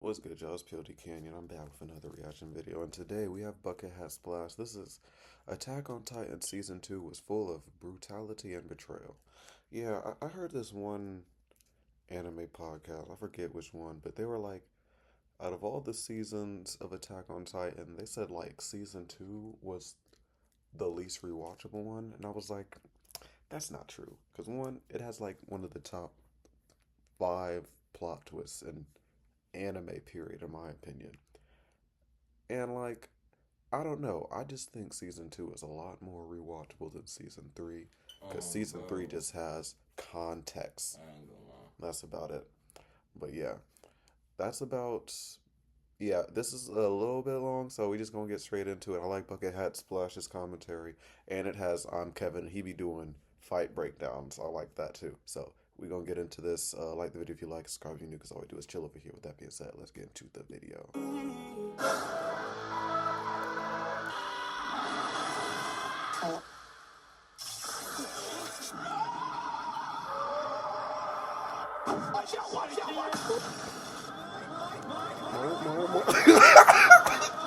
What's good, y'all? It's Pod.cannion. I'm back with another reaction video, and today we have Bucket Hat Splash. This is Attack on Titan Season 2 was full of brutality and betrayal. Yeah, I heard this one anime podcast, I forget which one, but they were like, out of all the seasons of Attack on Titan, they said like Season 2 was the least rewatchable one, and I was like, that's not true. Because one, it has like one of the top 5 plot twists in anime, period, in my opinion. And like, I don't know. I just think season two is a lot more rewatchable than season three, because season three just has context. I ain't gonna lie. That's about it. But yeah, that's about. Yeah, this is a little bit long, so we just gonna get straight into it. I like Bucket Hat Splash's commentary, and it has ImKevinn. He be doing fight breakdowns. I like that too. So we gonna get into this. Like the video if you like, subscribe if you're new, because all we do is chill over here. With that being said, let's get into the video.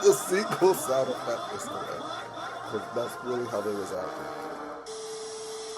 The sequel sound effect is correct, because that's really how they was acting.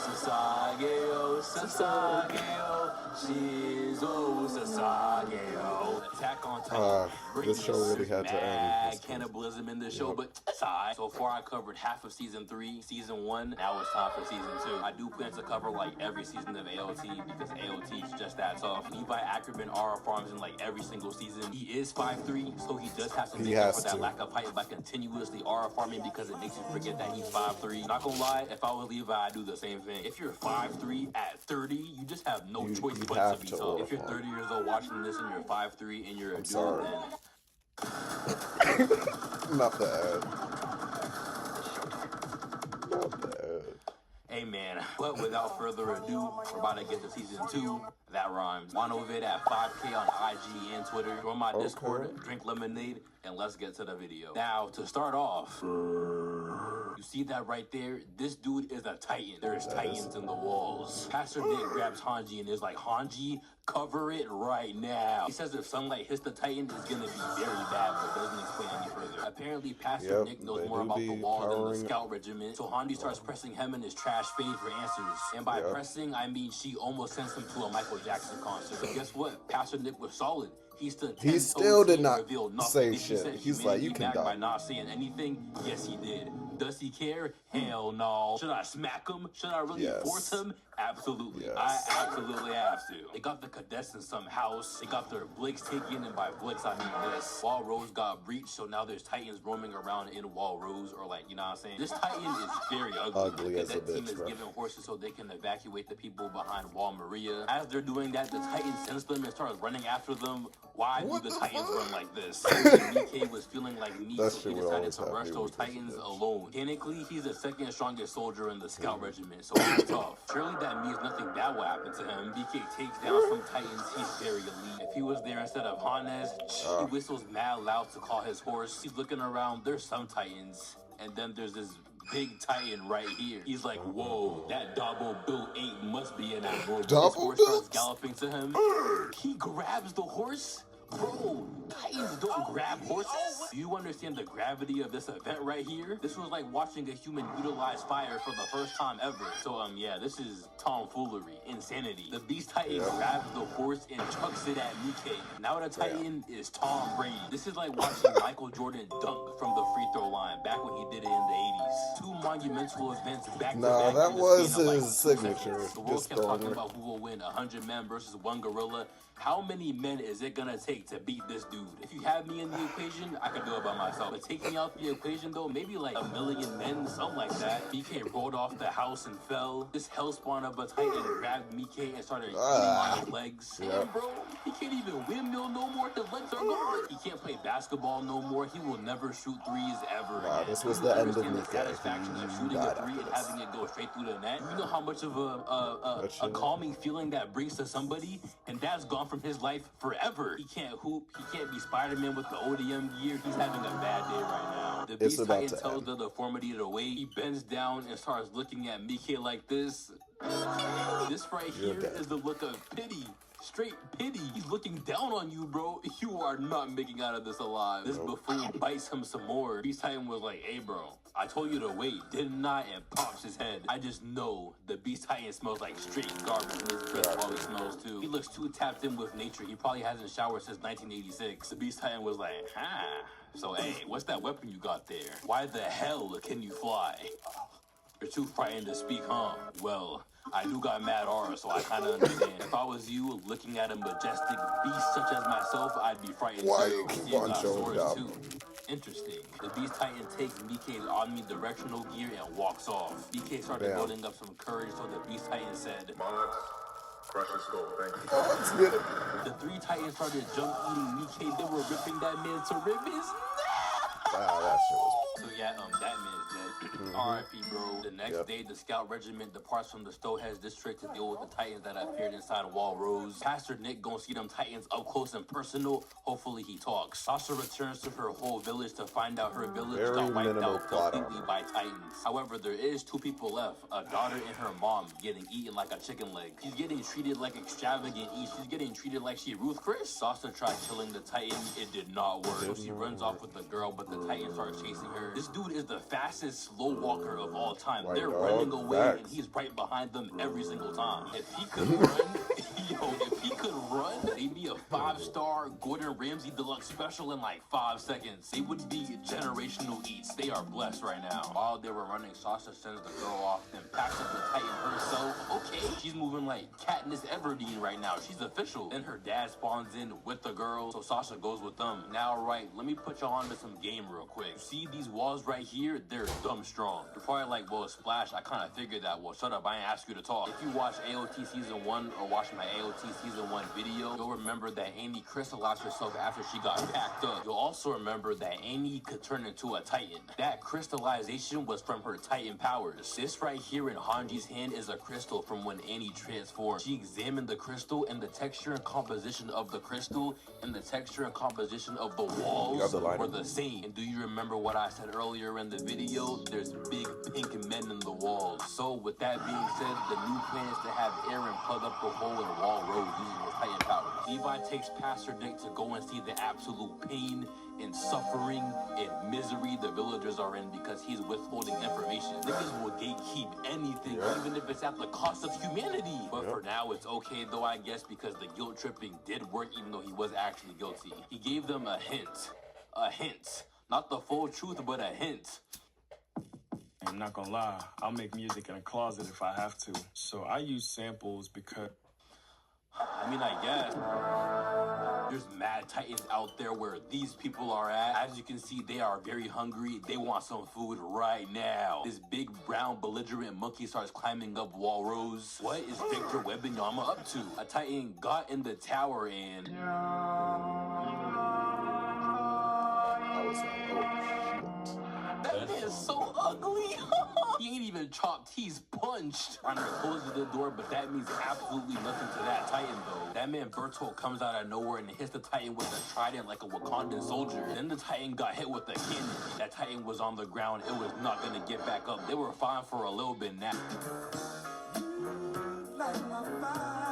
Sasageo, Sasageo, Shizo, Sasageo. Attack on Titan. This show really had to end. Cannibalism in the show, but aside. So far, I covered half of season 3, season 1. Now it's time for season 2. I do plan to cover like every season of AOT because AOT is just that tough. Levi Ackerman aura farms in like every single season. He is 5'3", so he does have to make up for that lack of height by continuously aura farming because it makes you forget that he's 5'3". Not gonna lie, if I was Levi, I'd do the same thing. If you're 5'3" at 30, you just have no choice but to be tough. If you're 30 years old watching this and you're 5'3" and you're a dude, then not bad. Not bad. Hey man, but without further ado, we're about to get to season 2. That rhymes. Monovid at 5K on IG and Twitter. Join my Discord, drink lemonade, and let's get to the video. Now, to start off, you see that right there? This dude is a Titan. There's Titans in the walls. Pastor Nick grabs Hanji and is like, Hanji, cover it right now. He says if sunlight hits the Titan, it's gonna be very bad, but doesn't explain any further. Apparently, Pastor Nick knows more about the wall than the scout regiment, so Hanji starts pressing him and his trash fade for answers. And by pressing, I mean she almost sends him to a Michael Jackson concert. But guess what? Pastor Nick was solid. He still did not say shit. He's like, you can die. By not saying anything? Yes, he did. Does he care? Hell no. Should I smack him? Should I really force him? Absolutely. I absolutely have to. They got the cadets in some house. They got their blicks taken, and by blicks I mean this. Wall Rose got breached, so now there's Titans roaming around in Wall Rose, or like, you know what I'm saying? This Titan is very ugly. The cadet team is giving horses so they can evacuate the people behind Wall Maria. As they're doing that, the Titan sense them and starts running after them. Why do the Titans run like this? BK was feeling like me, so he decided to rush those Titans alone. Technically, he's the second strongest soldier in the scout regiment, so he's tough. Surely that means nothing bad will happen to him. BK takes down some Titans, he's very elite. If he was there instead of Hannes, he whistles mad loud to call his horse. He's looking around, there's some Titans, and then there's this big Titan right here. He's like, whoa, that double built 8 must be in that room. His horse starts galloping to him. He grabs the horse. Bro, Titans don't grab horses. Do you understand the gravity of this event right here? This was like watching a human utilize fire for the first time ever. So, yeah, this is tomfoolery, insanity. The Beast Titan grabs the horse and chucks it at Nikkei. Now the Titan is Tom Brady. This is like watching Michael Jordan dunk from the free throw line back when he did it in the 80s. 2 monumental events back to back. That was his signature. The world kept talking about who will win, 100 men versus 1 gorilla. How many men is it gonna take to beat this dude? If you have me in the equation, I could do it by myself. But take me out the equation though, maybe like 1,000,000 men, something like that. BK rolled off the house and fell. This hellspawn of a Titan grabbed BK and started eating on his legs. And bro, he can't even windmill no more. His legs are gone. He can't play basketball no more. He will never shoot threes ever. This was the end of the satisfaction of shooting a 3 and having it go straight through the net. You know how much of a calming feeling that brings to somebody, and that's gone from his life forever. He can't hoop. He can't be Spider-Man with the ODM gear. He's having a bad day right now. The Beast Titan tells the deformity to wait. He bends down and starts looking at Mike like this. This right here is the look of pity. straight pity. He's looking down on you, bro. You are not making out of this alive. This buffoon bites him some more. Beast Titan was like, hey, bro, I told you to wait, didn't I? And pops his head. I just know the Beast Titan smells like straight garbage, and his breath probably smells too. He looks too tapped in with nature. He probably hasn't showered since 1986. The Beast Titan was like, so hey, what's that weapon you got there? Why the hell can you fly? You're too frightened to speak, huh? Well, I do got mad aura, so I kind of understand. If I was you, looking at a majestic beast such as myself, I'd be frightened too. You got swords too. Interesting. The Beast Titan takes Nikke's omnidirectional gear and walks off. Nikke started building up some courage, so the Beast Titan said, crush his skull, thank you. The three Titans started jump eating Nikke. They were ripping that man to ribbons. Wow, that shit was... So yeah, that man is dead. R.I.P. bro. The next day, the scout regiment departs from the Stowheads district to deal with the Titans that appeared inside Wall Rose. Pastor Nick gonna see them Titans up close and personal. Hopefully he talks. Sasha returns to her whole village to find out her village got wiped out completely by Titans. However, there is two people left, a daughter and her mom, getting eaten like a chicken leg. She's getting treated like extravagant eats. She's getting treated like she Ruth Chris. Sasha tried killing the Titan. It did not work. So she runs off with the girl, but the Titans start chasing her. This dude is the fastest slow walker of all time. They're running away and he's right behind them every single time. If he could run, if he could run, they'd be a 5-star Gordon Ramsay deluxe special in like 5 seconds. They would be generational eats. They are blessed right now. While they were running, Sasha sends the girl off, then packs up the Titan herself. Okay, she's moving like Katniss Everdeen right now. She's official. Then her dad spawns in with the girl, so Sasha goes with them. Now, right, let me put y'all onto some game real quick. See these walls right here? They're dumb strong. You're probably like, well, Splash, I kind of figured that. Well, shut up, I ain't ask you to talk. If you watch AOT Season 1 or watch my AOT Season 1 video, you'll remember that Annie crystallized herself after she got packed up. You'll also remember that Annie could turn into a Titan. That crystallization was from her Titan powers. This right here in Hanji's hand is a crystal from when Annie transformed. She examined the crystal, and the texture and composition of the crystal and the texture and composition of the walls were the same. And do you remember what I said earlier in the video? There's big pink men in the walls. So with that being said, the new plan is to have Aaron plug up the hole in Wall Road using his Titan powers. Levi takes Pastor Nick to go and see the absolute pain and suffering and misery the villagers are in because he's withholding information. Niggas will gatekeep anything, even if it's at the cost of humanity. But for now, it's okay though, I guess, because the guilt tripping did work even though he was actually guilty. He gave them a hint. A hint. Not the full truth, but a hint. I'm not gonna lie, I'll make music in a closet if I have to. So I use samples because... I mean, I guess. There's mad Titans out there where these people are at. As you can see, they are very hungry. They want some food right now. This big brown belligerent monkey starts climbing up Wall Rose. What is Victor Wembanyama up to? A Titan got in the tower and... I was like, oh shit. That man's so ugly. He ain't even chopped, he's punched. Reiner closes the door, but that means absolutely nothing to that Titan, though. That man Bertolt comes out of nowhere and hits the Titan with a trident like a Wakandan soldier. Then the Titan got hit with a cannon. That Titan was on the ground. It was not gonna get back up. They were fine for a little bit now.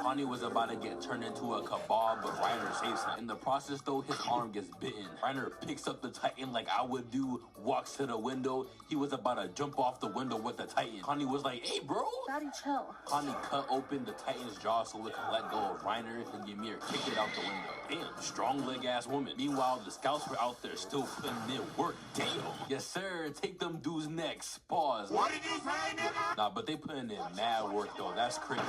Connie was about to get turned into a kebab, but Reiner saves him. In the process, though, his arm gets bitten. Reiner picks up the Titan like I would do, walks to the window. He was about to jump off the window with the Titan. Connie was like, hey, bro. Daddy, chill. Connie cut open the Titan's jaw so it can let go of Reiner, and Ymir kicked it out the window. Damn, strong leg-ass woman. Meanwhile, the scouts were out there still putting in work. Damn. Yes, sir. Take them dudes next. Pause. What did you say, nigga? Nah, but they putting in mad work, though. That's crazy.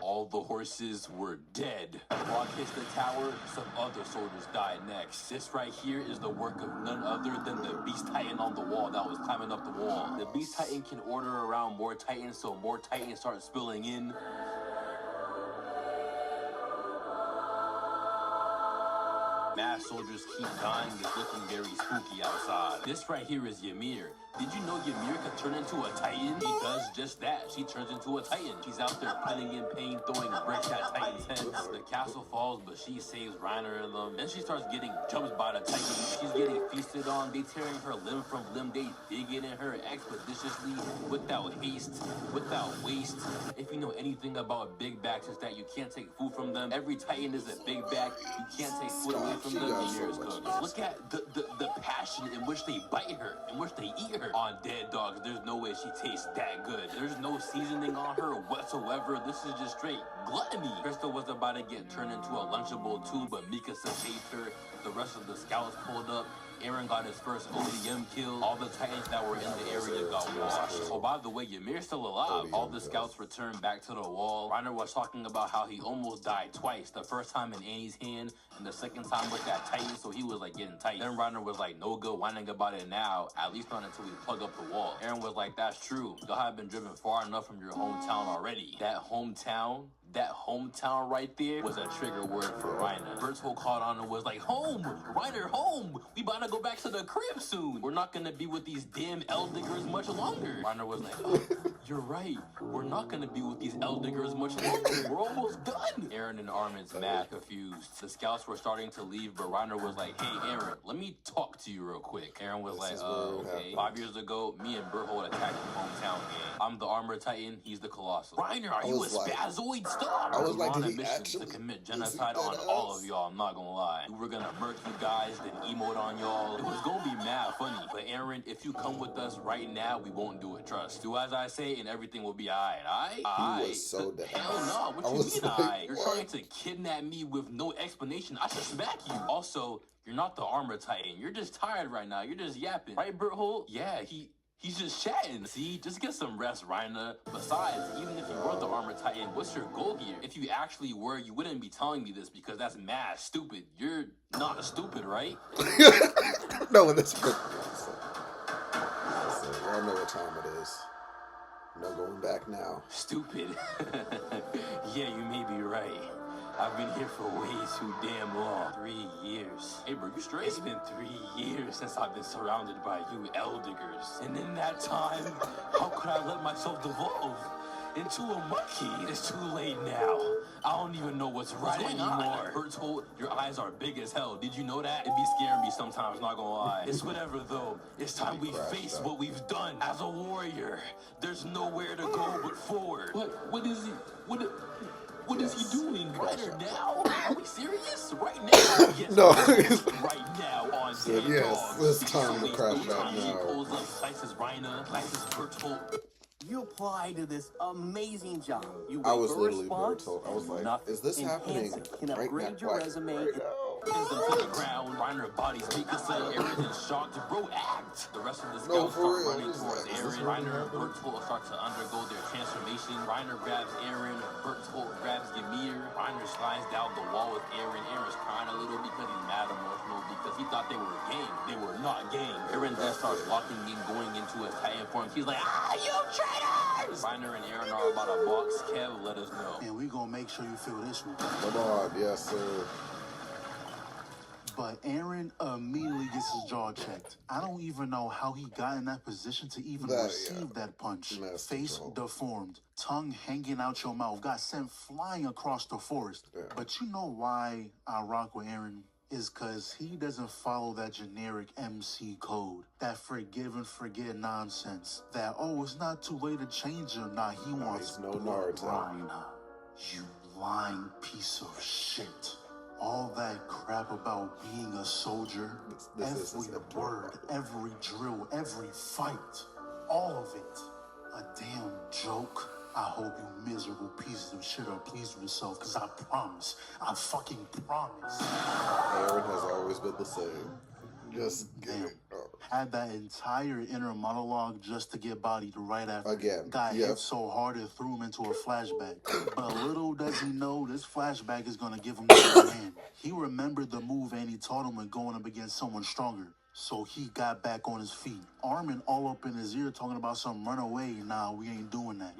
All the horses were dead. Brock hits the tower, some other soldiers died next. This right here is the work of none other than the Beast Titan on the wall that was climbing up the wall. The Beast Titan can order around more Titans, so more Titans start spilling in. Mass soldiers keep dying. It's looking very spooky outside. This right here is Ymir. Did you know Ymir could turn into a titan? She does just that. She turns into a titan. She's out there fighting in pain, throwing bricks at Titan's heads. The castle falls, but she saves Reiner and them. Then she starts getting jumped by the Titans. She's getting feasted on. They tearing her limb from limb. They digging in her expeditiously, without haste, without waste. If you know anything about big backs, it's that you can't take food from them. Every Titan is a big back. You can't take food away from them. Look at the passion in which they bite her, in which they eat her. On dead dogs, there's no way she tastes that good. There's no seasoning on her whatsoever. This is just straight gluttony. Crystal was about to get turned into a Lunchable too, but Mikasa saved her. The rest of the scouts pulled up. Eren got his first ODM kill. All the Titans that were in the area got washed. Oh, by the way, Ymir's still alive. All the scouts returned back to the wall. Reiner was talking about how he almost died twice. The first time in Annie's hand, and the second time with that Titan, so he was like getting tight. Then Reiner was like, no good whining about it now, at least not until we plug up the wall. Eren was like, that's true. Y'all have been driven far enough from your hometown already. That hometown right there was a trigger word for Reiner. Bertolt caught on and was like, home! Reiner, home! We about to go back to the crib soon. We're not gonna be with these damn Eldiggers much longer. Reiner was like, oh, you're right. We're not gonna be with these Eldiggers much longer. We're almost done. Eren and Armin's mad confused. The scouts were starting to leave, but Reiner was like, hey, Eren, let me talk to you real quick. Eren was like, okay. 5 years ago, me and Berthold attacked the hometown gang. I'm the Armored Titan, he's the Colossus. Reiner, are you a spazoid? Stop! I was like, on a mission to commit genocide on all of y'all, I'm not gonna lie. We were gonna murk you guys, then emote on y'all. It was gonna be mad funny. But Eren, if you come with us right now, we won't do it. Trust. Do as I say and everything will be alright, alright? He was so dead. Hell no, what you mean alright? You're trying to kidnap me with no explanation. I should smack you. Also, you're not the Armor Titan. You're just tired right now. You're just yapping. Right, Berthold? Yeah, He's just chatting. See, just get some rest, Reiner. Besides, even if you were the Armor Titan, what's your goal here? If you actually were, you wouldn't be telling me this because that's mad stupid. You're not stupid, right? No, that's good. I know what time it is. No going back now. Stupid. Yeah, you may be right. I've been here for way too damn long. 3 years. Hey, bro, you straight? It's been 3 years since I've been surrounded by you Eldiggers. And in that time, how could I let myself devolve into a monkey? It's too late now. I don't even know what's right anymore. Berthold, your eyes are big as hell. Did you know that? It be scaring me sometimes, not gonna lie. It's whatever, though. It's time we face what we've done as a warrior. There's nowhere to go but forward. What is he? What is he doing? Reiner now? Are we serious? Right now? Yes. No. Right now on So, yes, it's time to crash out now. He pulls up, slices Reiner, slices Berthold. You apply to this amazing job. You wait I was for a literally response. Bertolt. I was like, Nothing. is this happening Enhance it. Can right upgrade now? your resume. Right now? Pins them to the ground. Reiner bodies Mikasa. Eren is shocked. Bro, act. The rest of the scouts start running towards Eren. Reiner and Berthold start to undergo their transformation. Reiner grabs Eren. Berthold grabs Ymir. Reiner slides down the wall with Eren. Eren's crying a little because he's mad emotional because he thought they were a gang. They were not gang. Eren then starts walking in, going into his Titan form. He's like, you traitors! Reiner and Eren are about a box. Kev, let us know. And we gonna make sure you feel this one. Come on, yes, sir. But Eren immediately gets his jaw checked. I don't even know how he got in that position to even receive that punch. Face deformed, tongue hanging out your mouth, got sent flying across the forest. Yeah. But you know why I rock with Eren? Is because he doesn't follow that generic MC code. That forgive and forget nonsense. That, oh, it's not too late to change him. Nah, he wants no Naruto. Reiner. You lying piece of shit. All that crap about being a soldier, every word, every drill, every fight, all of it, a damn joke. I hope you miserable pieces of shit are pleased with yourself, because I promise, I fucking promise. Eren has always been the same. Just give it up. Had that entire inner monologue just to get bodied right after. Again. Got hit so hard it threw him into a flashback. But little does he know this flashback is going to give him the upper hand. He remembered the move Annie taught him when going up against someone stronger. So he got back on his feet. Armin all up in his ear talking about some runaway. Nah, we ain't doing that.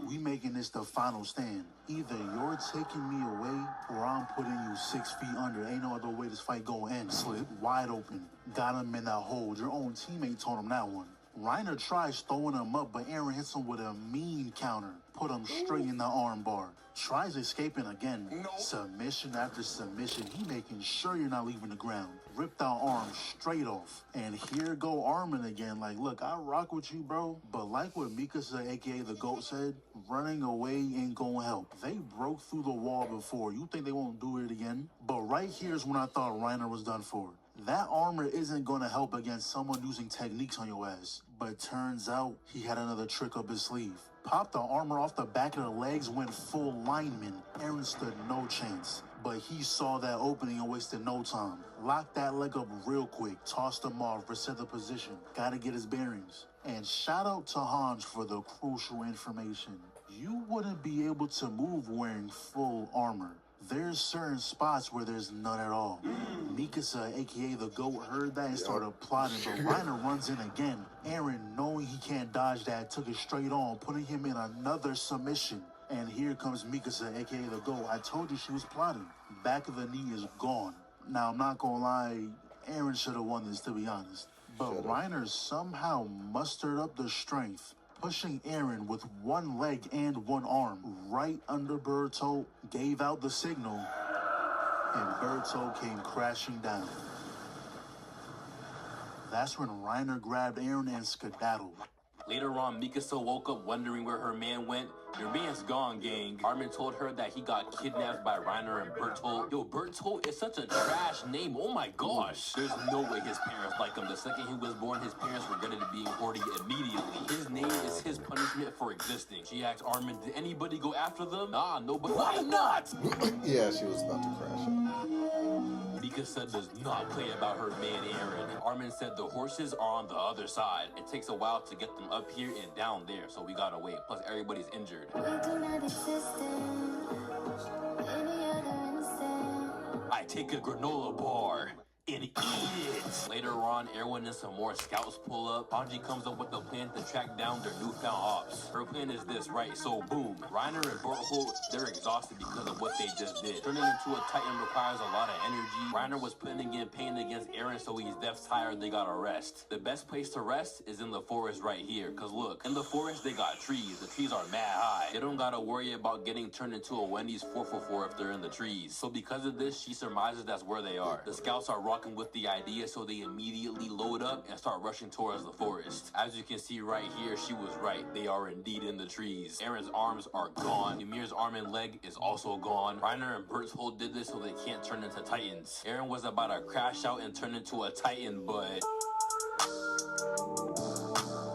We making this the final stand. Either you're taking me away or I'm putting you 6 feet under. Ain't no other way this fight gonna end. Slip wide open. Got him in that hold. Your own teammate told him that one. Reiner tries throwing him up, but Aaron hits him with a mean counter. Put him straight in the armbar. Tries escaping again. No. Submission after submission. He making sure you're not leaving the ground. Ripped our arm straight off. And here go Armin again. Like, look, I rock with you, bro. But like what Mikasa, a.k.a. the GOAT, said, running away ain't gonna help. They broke through the wall before. You think they won't do it again? But right here's when I thought Reiner was done for. That armor isn't gonna help against someone using techniques on your ass. But turns out he had another trick up his sleeve. Popped the armor off the back of the legs, went full lineman. Aaron stood no chance. But he saw that opening and wasted no time. Locked that leg up real quick, tossed him off, reset the position. Gotta get his bearings. And shout out to Hans for the crucial information. You wouldn't be able to move wearing full armor. There's certain spots where there's none at all. Mikasa, a.k.a. the GOAT, heard that and started plotting, but Reiner runs in again. Aaron, knowing he can't dodge that, took it straight on, putting him in another submission. And here comes Mikasa, a.k.a. the GOAT. I told you she was plotting. Back of the knee is gone. Now, I'm not gonna lie, Aaron should have won this, to be honest. But Reiner somehow mustered up the strength, pushing Aaron with one leg and one arm right under Berto, gave out the signal, and Berto came crashing down. That's when Reiner grabbed Aaron and skedaddled. Later on, Mikasa woke up wondering where her man went. Your man's gone, gang. Armin told her that he got kidnapped by Reiner and Bertolt. Yo, Bertolt is such a trash name. Oh my gosh. There's no way his parents like him. The second he was born, his parents regretted being horny immediately. His name is his punishment for existing. She asked Armin, did anybody go after them? Nah, nobody. Why not? Yeah, she was about to crash it. Mikasa does not play about her man Aaron. Armin said the horses are on the other side. It takes a while to get them up here and down there, so we gotta wait. Plus, everybody's injured. We do not exist in any other instant. I take a granola bar and eat it. Later on, Erwin and some more scouts pull up. Hanji comes up with a plan to track down their newfound ops. Her plan is this, right? So boom, Reiner and Berthold, they're exhausted because of what they just did. Turning into a Titan requires a lot of energy. Reiner was putting in pain against Aaron, so he's death tired. They gotta rest. The best place to rest is in the forest right here. Cause look, in the forest they got trees. The trees are mad high. They don't gotta worry about getting turned into a Wendy's 444 if they're in the trees. So because of this, she surmises that's where they are. The scouts are rocking with the idea, so they immediately load up and start rushing towards the forest. As you can see right here, she was right. They are indeed in the trees. Aaron's arms are gone. Ymir's arm and leg is also gone. Reiner and Berthold did this so they can't turn into Titans. Aaron was about to crash out and turn into a Titan, but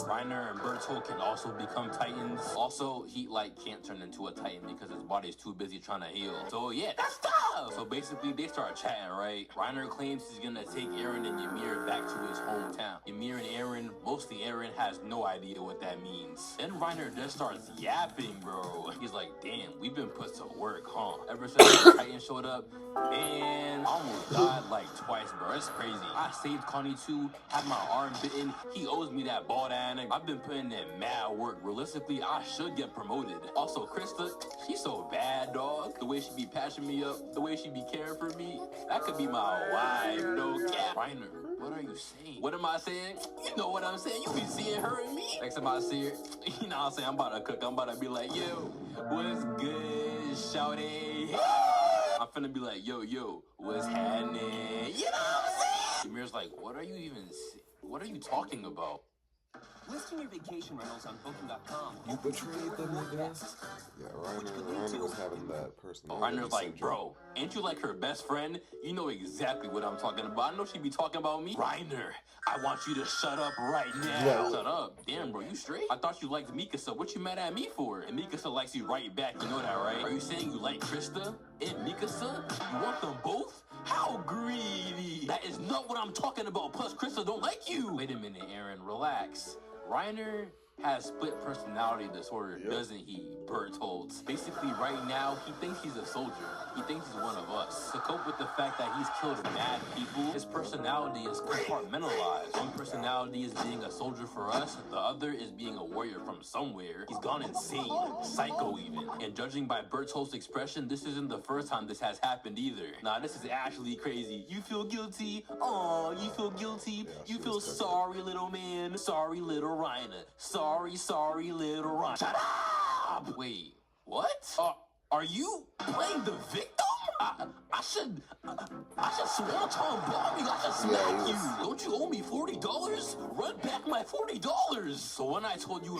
Reiner and Berthold can also become Titans. Also, Heat Light can't turn into a Titan because his body's too busy trying to heal. So yeah, that's tough! So basically, they start chatting, right? Reiner claims he's gonna take Aaron and Ymir back to his hometown. Ymir and Aaron, mostly Aaron, has no idea what that means. Then Reiner just starts yapping, bro. He's like, damn, we've been put to work, huh? Ever since the Titan showed up, man, I almost died like twice, bro. It's crazy. I saved Connie too, had my arm bitten. He owes me that bald ass. I've been putting in mad work. Realistically, I should get promoted. Also, Krista, she's so bad, dog. The way she be patching me up, the way she be caring for me, that could be my wife, no cap. Reiner, what are you saying? What am I saying? You know what I'm saying. You be seeing her and me. Next time I see her, you know what I'm saying? I'm about to cook. I'm about to be like, yo, what's good, shawty? I'm finna be like, yo, what's happening? You know what I'm saying? Ymir's like, what are you talking about? Listing your vacation rentals on Booking.com. You betrayed them, niggas. Yeah, Reiner was having that personality. Reiner's like, bro, ain't you like her best friend? You know exactly what I'm talking about. I know she be talking about me. Reiner, I want you to shut up right now. Yeah. Shut up. Damn, bro, you straight? I thought you liked Mikasa. What you mad at me for? And Mikasa likes you right back. You know that, right? Are you saying you like Krista and Mikasa? You want them both? How greedy. That is not what I'm talking about. Plus, Krista don't like you. Wait a minute, Aaron. Relax. Reiner has split personality disorder, doesn't he? Bert told. Basically, right now, he thinks he's a soldier. He thinks he's one of us. To cope with the fact that he's killed mad people, his personality is compartmentalized. One personality is being a soldier for us, the other is being a warrior from somewhere. He's gone insane, psycho even. And judging by Berthold's expression, this isn't the first time this has happened either. Nah, this is actually crazy. You feel guilty? Aw, you feel guilty? You feel sorry, little man. Sorry, little Reiner. Sorry, little Reiner. Shut up! Wait, what? Are you playing the victim? I should swan Tom bomb you. I should smack you. Don't you owe me $40? Run back my $40. So when I told you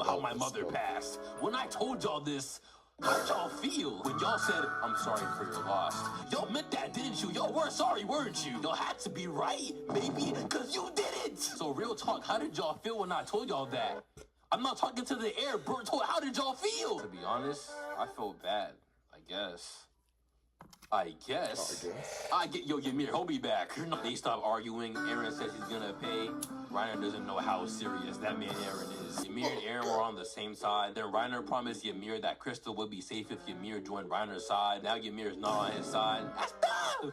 how my mother passed, when I told y'all this, how'd y'all feel when y'all said, I'm sorry for your loss? Y'all meant that, didn't you? Y'all were sorry, weren't you? Y'all had to be right, maybe, because you did it. So real talk, how did y'all feel when I told y'all that? I'm not talking to the air, Bertold. How did y'all feel? To be honest, I felt bad, I guess. Yo, Ymir, hold me back. They stop arguing. Eren says he's gonna pay. Reiner doesn't know how serious that man Eren is. Ymir and Eren were on the same side. Then Reiner promised Ymir that Crystal would be safe if Ymir joined Reiner's side. Now Ymir's not on his side. That's dumb!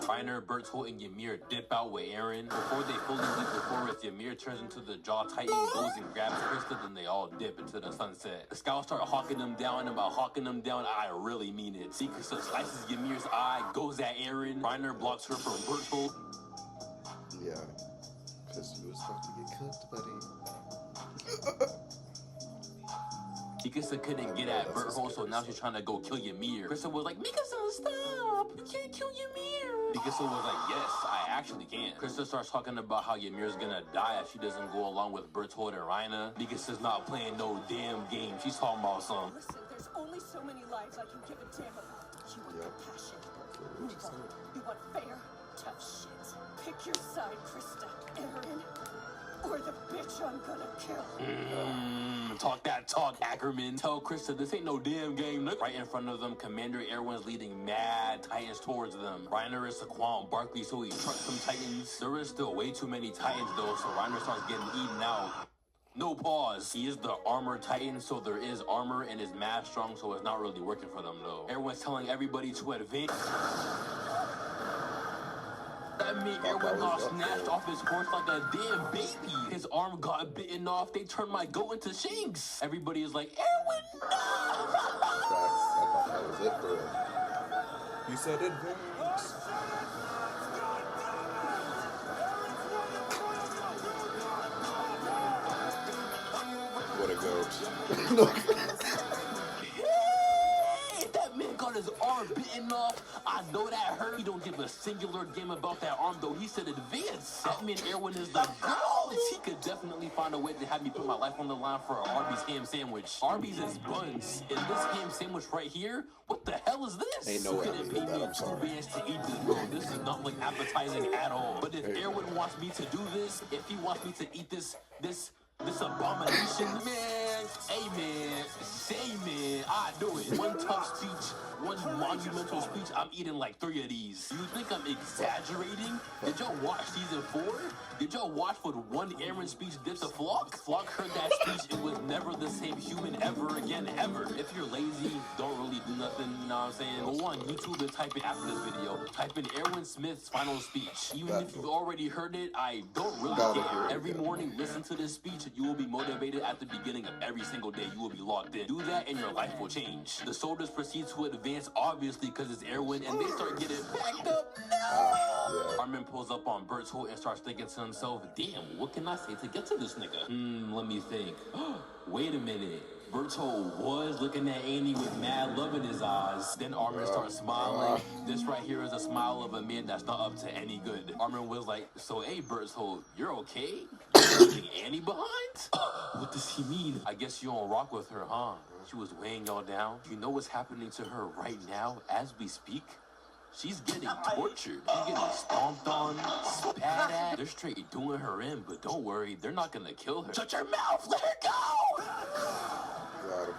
Reiner, Bertold, and Ymir dip out with Eren. Before they fully leave the forest, Ymir turns into the Jaw Titan, goes and grabs Krista, then they all dip into the sunset. The scouts start hawking them down, and by hawking them down, I really mean it. Krista slices Ymir's eye, goes at Eren. Reiner blocks her from Bertold. Yeah, because you was about to get cooked, buddy. Mikasa couldn't get at Berthold, so now she's trying to go kill Ymir. Krista was like, Mikasa, stop! You can't kill Ymir! Mikasa was like, yes, I actually can. Krista starts talking about how Ymir's gonna die if she doesn't go along with Bertold and Reiner. Mikasa's not playing no damn game. She's talking about some. Listen, there's only so many lives I can give a damn about. You want passion. Move on. You want fair, tough shit. Pick your side, Krista. Eren. Or the bitch I'm gonna kill. Talk that talk, Ackerman. Tell Krista this ain't no damn game. Look. Right in front of them, Commander Erwin's leading mad Titans towards them. Reiner is Saquon Barkley, so he trucks some Titans. There is still way too many Titans, though, so Reiner starts getting eaten out. No pause. He is the armored Titan, so there is armor and is mad strong, so it's not really working for them, though. Everyone's telling everybody to advance. That mean Erwin got snatched off his horse like a damn baby. His arm got bitten off. They turned my goat into Shanks. Everybody is like, Erwin, no! I thought that was it for him. You said advance. What a goat. That man got his arm bitten off. I know that hurt. He don't give a singular damn about that arm, though. He said advance. That man Erwin is the goat. He could definitely find a way to have me put my life on the line for an Arby's ham sandwich. Arby's is buns. And this ham sandwich right here, what the hell is this? Ain't no way couldn't pay me $2 to eat this, bro. This is not like appetizing at all. But if Erwin wants me to do this, if he wants me to eat this abomination, man, hey man, say man, I do it. One tough speech, one monumental speech, I'm eating like 3 of these. You think I'm exaggerating? Did y'all watch season 4? Did y'all watch what one Eren speech did to Flock? Flock heard that speech and was never the same human ever again, ever. If you're lazy, don't really do nothing, you know what I'm saying? Go on YouTube and type it after this video. Type in Erwin Smith's final speech. Even if you've already heard it, I don't really care. Every morning, listen to this speech. You will be motivated at the beginning of every single day. You will be locked in. Do that and your life will change. The soldiers proceed to advance, obviously, because it's Erwin, and they start getting packed up. No! Armin pulls up on Bertold and starts thinking to himself, damn, what can I say to get to this nigga? Let me think. Wait a minute. Bertold was looking at Annie with mad love in his eyes. Then Armin starts smiling. This right here is a smile of a man that's not up to any good. Armin was like, so hey Bertold, you're okay? Leaving Annie behind? What does he mean? I guess you don't rock with her, huh? She was weighing y'all down. You know what's happening to her right now as we speak? She's getting tortured. She's getting stomped on, spat at. They're straight doing her in, but don't worry, they're not gonna kill her. Shut your mouth! Let her go! Got him.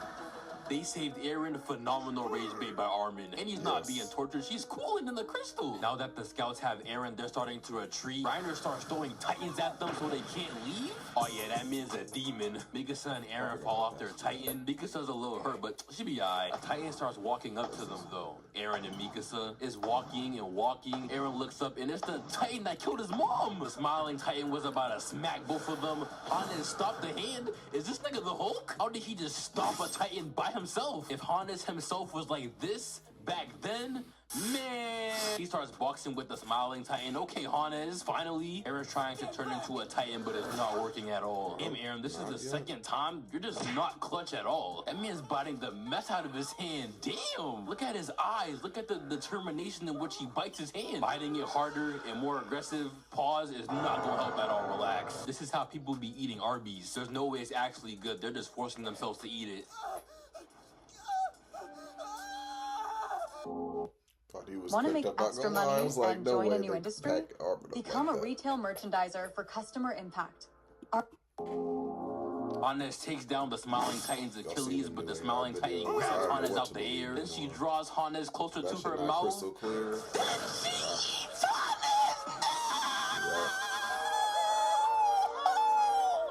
They saved Aaron, phenomenal rage bait by Armin. And he's not being tortured, she's cooling in the crystal. Now that the scouts have Aaron, they're starting to retreat. Reiner starts throwing Titans at them so they can't leave. Oh yeah, that man's a demon. Mikasa and Aaron fall off their Titan. Mikasa's a little hurt, but she be alright. A Titan starts walking up to them though. Aaron and Mikasa is walking and walking. Aaron looks up and it's the Titan that killed his mom. The smiling Titan was about to smack both of them. Hannes stopped the hand. Is this nigga the Hulk? How did he just stop a Titan by himself? If Hannes himself was like this back then, man. He starts boxing with the smiling Titan. Okay, Hannes, finally. Aaron's trying to turn into a Titan, but it's not working at all. Damn, Aaron, this is the second time. You're just not clutch at all. That man's biting the mess out of his hand. Damn. Look at his eyes. Look at the determination in which he bites his hand. Biting it harder and more aggressive. Pause is not going to help at all. Relax. This is how people be eating Arby's. There's no way it's actually good. They're just forcing themselves to eat it. Want to make extra money and join a new industry? Become a retail merchandiser for customer impact. Hannes takes down the Smiling Titan's Achilles, but the Smiling Titan grabs Hannes out the air. Then she draws Hannes closer to her mouth.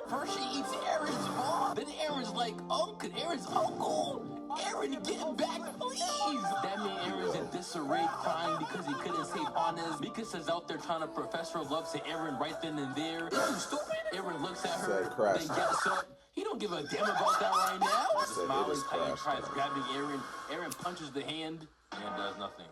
First she eats Aaron's mom, then Aaron's like, Aaron's uncle. Aaron, get back, please! That man Aaron's in disarray, crying because he couldn't save Hannes. Mikasa's out there trying to profess her love to Aaron right then and there. Is you stupid? Aaron looks at her, then gets up. He don't give a damn about that right now. The Smiling Titan tries grabbing Aaron. Aaron punches the hand and does nothing.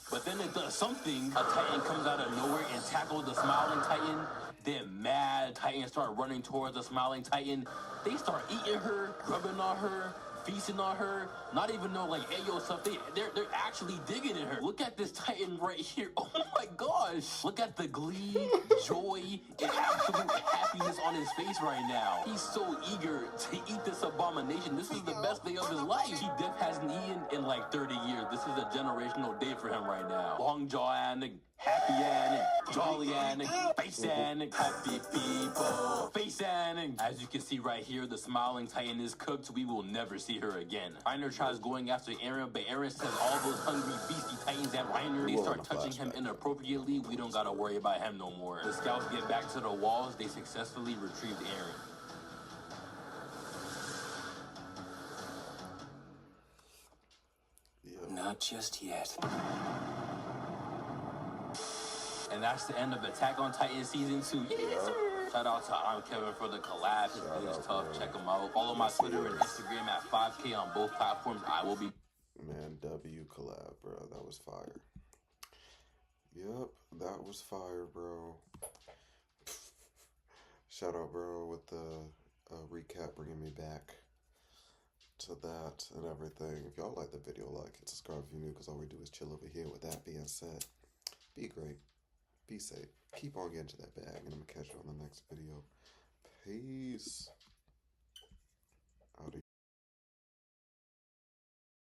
But then it does something. A Titan comes out of nowhere and tackles the Smiling Titan. Then mad Titans start running towards the Smiling Titan. They start eating her, rubbing on her, feasting on her, not even know like Ayo stuff. They're actually digging in her. Look at this Titan right here. Oh my gosh. Look at the glee, joy, and absolute happiness on his face right now. He's so eager to eat this abomination. This is the best day of his life. He def hasn't eaten in like 30 years. This is a generational day for him right now. Long jaw and happy and jolly and face and happy people. Face and as you can see right here, the Smiling Titan is cooked. We will never see her again. Reiner tries going after Aaron, but Aaron says all those hungry beastie Titans at Reiner. They start touching him inappropriately. We don't gotta worry about him no more. The scouts get back to the walls. They successfully retrieved Aaron. Not just yet. And that's the end of Attack on Titan Season 2. Yes, sir. Shout out to ImKevinn for the collab. It's really tough. Check them out. Follow my Twitter and Instagram at 5K on both platforms. I will be... Man, W collab, bro. That was fire. Yep, that was fire, bro. Shout out, bro, with the recap bringing me back to that and everything. If y'all like the video, like and subscribe if you're new, because all we do is chill over here. With that being said, be great. Be safe. Keep on getting to that bag, and I'm going to catch you on the next video. Peace.